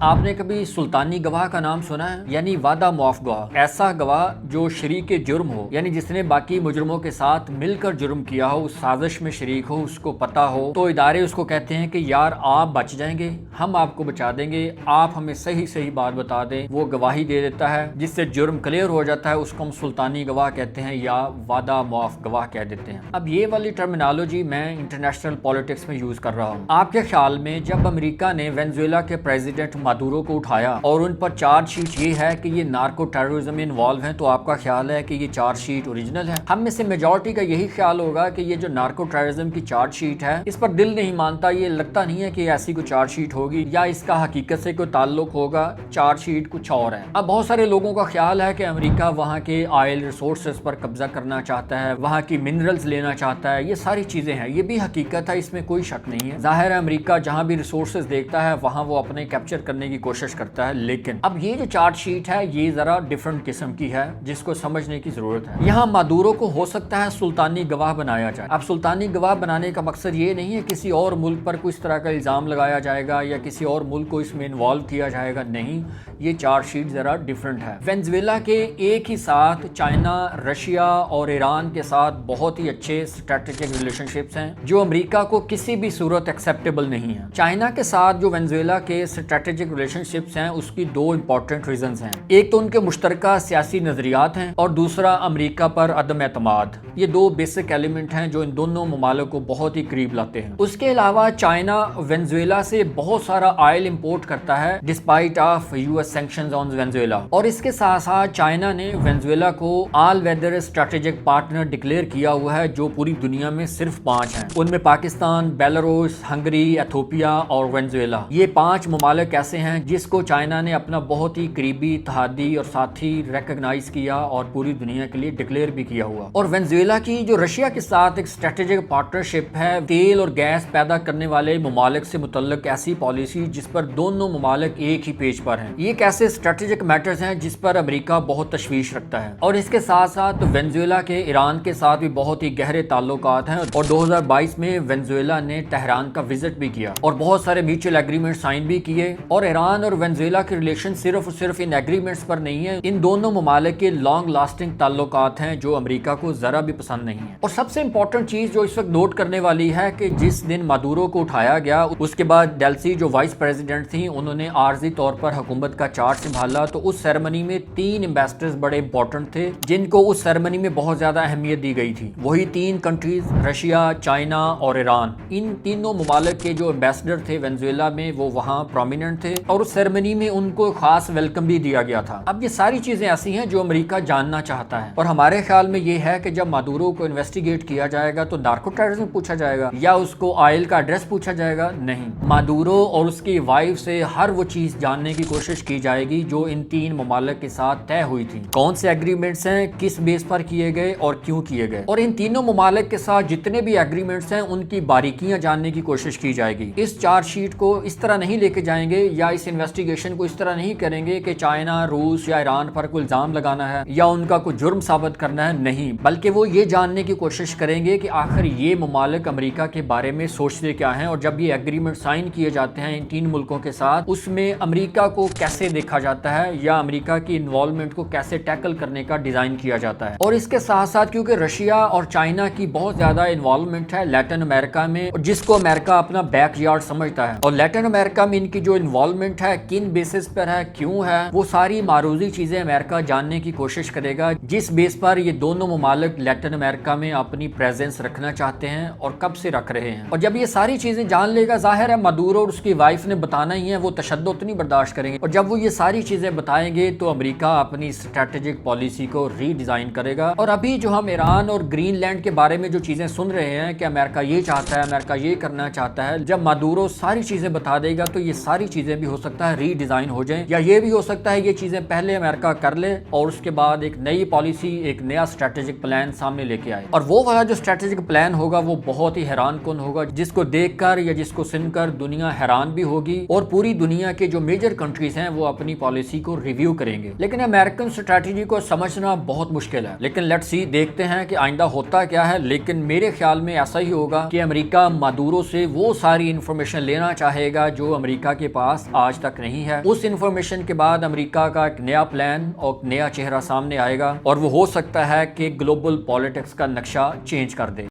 آپ نے کبھی سلطانی گواہ کا نام سنا ہے؟ یعنی وعدہ معاف گواہ، ایسا گواہ جو شریک جرم ہو، یعنی جس نے باقی مجرموں کے ساتھ مل کر جرم کیا ہو، اس سازش میں شریک ہو، اس کو پتا ہو، تو ادارے اس کو کہتے ہیں کہ یار آپ بچ جائیں گے، ہم آپ کو بچا دیں گے، آپ ہمیں صحیح بات بتا دیں۔ وہ گواہی دے دیتا ہے جس سے جرم کلیئر ہو جاتا ہے، اس کو ہم سلطانی گواہ کہتے ہیں یا وعدہ معاف گواہ کہہ دیتے ہیں۔ اب یہ والی ٹرمینالوجی میں انٹرنیشنل پالیٹکس میں یوز کر رہا ہوں۔ آپ کے خیال میں جب امریکہ نے وینزویلا کے پریزیڈنٹ مادورو کو اٹھایا اور ان پر چارج شیٹ یہ ہے کہ یہ نارکو ٹیررزم میں انوالو ہیں، تو آپ کا خیال ہے کہ یہ چارج شیٹ اوریجنل ہے؟ ہم میں سے میجورٹی کا یہی خیال ہوگا کہ یہ جو نارکو ٹیررزم کی چارج شیٹ ہے، اس پر دل نہیں مانتا، یہ لگتا نہیں ہے کہ ایسی کوئی چارج شیٹ ہوگی یا اس کا حقیقت سے کوئی تعلق ہوگا، چارج شیٹ کچھ اور ہے۔ اب بہت سارے لوگوں کا خیال ہے کہ امریکہ وہاں کے آئل ریسورسز پر قبضہ کرنا چاہتا ہے، وہاں کی منرلز لینا چاہتا ہے، یہ ساری چیزیں ہیں، یہ بھی حقیقت ہے، اس میں کوئی شک نہیں ہے۔ ظاہر ہے امریکہ جہاں بھی ریسورسز دیکھتا ہے وہاں وہ اپنے کیپچر کرنے کی کوشش کرتا ہے، لیکن اب یہ جو چارج شیٹ ہے یہ ذرا ڈیفرنٹ قسم کی ہے جس کو سمجھنے کی ضرورت ہے۔ یہاں مادورو کو ہو سکتا ہے سلطانی گواہ بنایا جائے۔ اب سلطانی گواہ بنانے کا مقصد یہ نہیں ہے کسی اور ملک پر کوئی اس طرح کا الزام لگایا جائے گا یا کسی اور ملک کو اس میں انوالو کیا جائے گا، نہیں، یہ چارج شیٹ ذرا ڈیفرنٹ ہے۔ وینزویلا کے ایک ہی ساتھ چائنا، رشیا اور ایران کے ساتھ بہت ہی اچھے اسٹریٹجک ریلیشن شپس ہیں جو امریکہ کو کسی بھی صورت ایکسیپٹیبل نہیں ہے۔ چائنا کے ساتھ جو وینزویلا کے اسٹریٹجک ریلیشن شپس ہیں اس کی دو امپورٹنٹ ریزنز ہیں، ایک تو ان کے مشترکہ سیاسی نظریات ہیں اور دوسرا امریکہ پر عدم اعتماد۔ یہ دو بیسک ایلیمنٹ ہیں جو ان دونوں ممالک کو بہت ہی قریب لاتے ہیں۔ اس کے علاوہ چائنا وینزویلا سے بہت سارا آئل امپورٹ کرتا ہے despite of U S sanctions on Venezuela, اور اس کے ساتھ ساتھ چائنا نے وینزویلا کو آل ویدر اسٹریٹجک پارٹنر ڈکلیئر کیا ہوا ہے جو پوری دنیا میں صرف 5 ہیں، ان میں پاکستان، بیلاروس، ہنگری، ایتھوپیا اور وینزویلا۔ یہ 5 ممالک ایسے ہیں جس کو چائنا نے اپنا بہت ہی قریبی اتحادی اور ساتھی ریکگنائز کیا اور پوری دنیا کے لیے ڈکلیئر بھی کیا ہوا۔ اور وینزویلا کی جو رشیا کے ساتھ ایک اسٹریٹجک پارٹنرشپ ہے، تیل اور گیس پیدا کرنے والے ممالک سے متعلق ایسی پالیسی جس پر دونوں ممالک ایک ہی پیج پر ہیں، یہ کیسے اسٹریٹجک میٹرز ہیں جس پر امریکہ بہت تشویش رکھتا ہے۔ اور اس کے ساتھ ساتھ وینزویلا کے ایران کے ساتھ بھی بہت ہی گہرے تعلقات ہیں، اور 2022 میں وینزویلا نے تہران کا وزٹ بھی کیا اور بہت سارے میوچل ایگریمنٹ سائن بھی کیے۔ اور ایران اور وینزویلا کے ریلیشن صرف اور صرف ان ایگریمنٹس پر نہیں ہے، ان دونوں ممالک کے لانگ لاسٹنگ تعلقات ہیں جو امریکہ کو ذرا بھی پسند نہیں ہے۔ اور سب سے امپورٹنٹ چیز جو اس وقت نوٹ کرنے والی ہے کہ جس دن مادورو کو اٹھایا گیا اس کے بعد ڈیلسی جو وائس پریزیڈنٹ تھیں انہوں نے عارضی طور پر حکومت کا چارج سنبھالا، تو اس سیرمنی میں 3 ایمبیسڈرز بڑے امپورٹنٹ تھے جن کو اس سیرمنی میں بہت زیادہ اہمیت دی گئی تھی، وہی 3 کنٹریز رشیا، چائنا اور ایران۔ ان تینوں ممالک کے جو ایمبیسڈر تھے وینزویلا میں وہ وہاں پرومیننٹ تھے اور اس سیرمنی میں ان کو خاص ویلکم بھی دیا گیا تھا۔ اب یہ ساری چیزیں ایسی ہیں جو امریکہ جاننا چاہتا ہے، اور ہمارے خیال میں یہ ہے کہ جب مادورو کو انویسٹیگیٹ کیا جائے گا تو نارکو ٹیررزم پوچھا جائے گا یا اس کو آئل کا ایڈریس پوچھا جائے گا؟ نہیں، مادورو اور اس کی وائف سے ہر وہ چیز جاننے کی کوشش کی جائے گی جو ان 3 ممالک کے ساتھ طے ہوئی تھی، کون سے ایگریمنٹس ہیں، کس بیس پر کیے گئے اور کیوں کیے گئے، اور ان تینوں ممالک کے ساتھ جتنے بھی ایگریمنٹس ہیں ان کی باریکیاں جاننے کی کوشش کی جائے گی۔ اس چارج شیٹ کو اس طرح نہیں لے کے جائیں گے یا اس انویسٹیگیشن کو اس طرح نہیں کریں گے کہ چائنا، روس یا ایران پر کوئی الزام لگانا ہے یا ان کا کوئی جرم ثابت کرنا ہے، نہیں، بلکہ وہ یہ جاننے کی کوشش کریں گے کہ آخر یہ ممالک امریکہ کے بارے میں سوچتے کیا ہیں، اور جب یہ ایگریمنٹ سائن کیے جاتے ہیں ان 3 ملکوں کے ساتھ اس میں امریکہ کو کیسے دیکھا جاتا ہے یا امریکہ کی انوالومنٹ کو کیسے ٹیکل کرنے کا ڈیزائن کیا جاتا ہے۔ اور اس کے ساتھ ساتھ کیونکہ رشیا اور چائنا کی بہت زیادہ انوالومنٹ ہے لیٹن امریکہ میں، جس کو امریکہ اپنا بیک یارڈ سمجھتا ہے، اور لیٹن امریکہ میں ان کی جو انوالومنٹ ہے کن بیسس پر ہے، کیوں ہے، وہ ساری معروضی چیزیں امریکہ جاننے کی کوشش کرے گا جس بیس پر یہ دونوں ممالک لیٹن امریکہ میں اپنی پریزنس رکھنا چاہتے ہیں اور کب سے رکھ رہے ہیں۔ اور جب یہ ساری چیزیں جان لے گا، ظاہر ہے مادورو اور اس کی وائف نے بتانا ہی ہے، وہ تشدد نہیں برداشت کریں گے، اور جب وہ یہ ساری چیزیں بتائیں گے تو امریکہ اپنی اسٹریٹجک پالیسی کو ری ڈیزائن کرے گا۔ اور ابھی جو ہم ایران اور گرین لینڈ کے بارے میں جو چیزیں سن رہے ہیں کہ امریکہ یہ چاہتا ہے، امریکہ یہ کرنا چاہتا ہے، جب مادورو ساری چیزیں بتا دے گا تو یہ ساری چیزیں بھی ہو سکتا ہے ری ڈیزائن ہو جائیں، یا یہ بھی ہو سکتا ہے یہ چیزیں پہلے امریکہ کر لے اور اس کے بعد ایک نئی پالیسی، ایک نیا اسٹریٹجک پلان سامنے لے کے آئے، اور وہ والا جو اسٹریٹجک پلان ہوگا وہ بہت ہی حیران کن ہوگا، جس کو دیکھ کر یا جس کو سن کر دنیا حیران بھی ہوگی، اور پوری دنیا کے جو میجر کنٹریز ہیں وہ اپنی پالیسی کو ریویو کریں گے۔ لیکن امریکن اسٹریٹجی کو سمجھنا بہت مشکل ہے، لیکن لیٹس سی، دیکھتے ہیں کہ آئندہ ہوتا کیا ہے۔ لیکن میرے خیال میں ایسا ہی ہوگا کہ امریکہ مادورو سے وہ ساری انفارمیشن لینا چاہے گا جو امریکہ کے پاس پاس آج تک نہیں ہے۔ اس انفارمیشن کے بعد امریکہ کا ایک نیا پلان اور نیا چہرہ سامنے آئے گا اور وہ ہو سکتا ہے کہ گلوبل پالیٹکس کا نقشہ چینج کر دے۔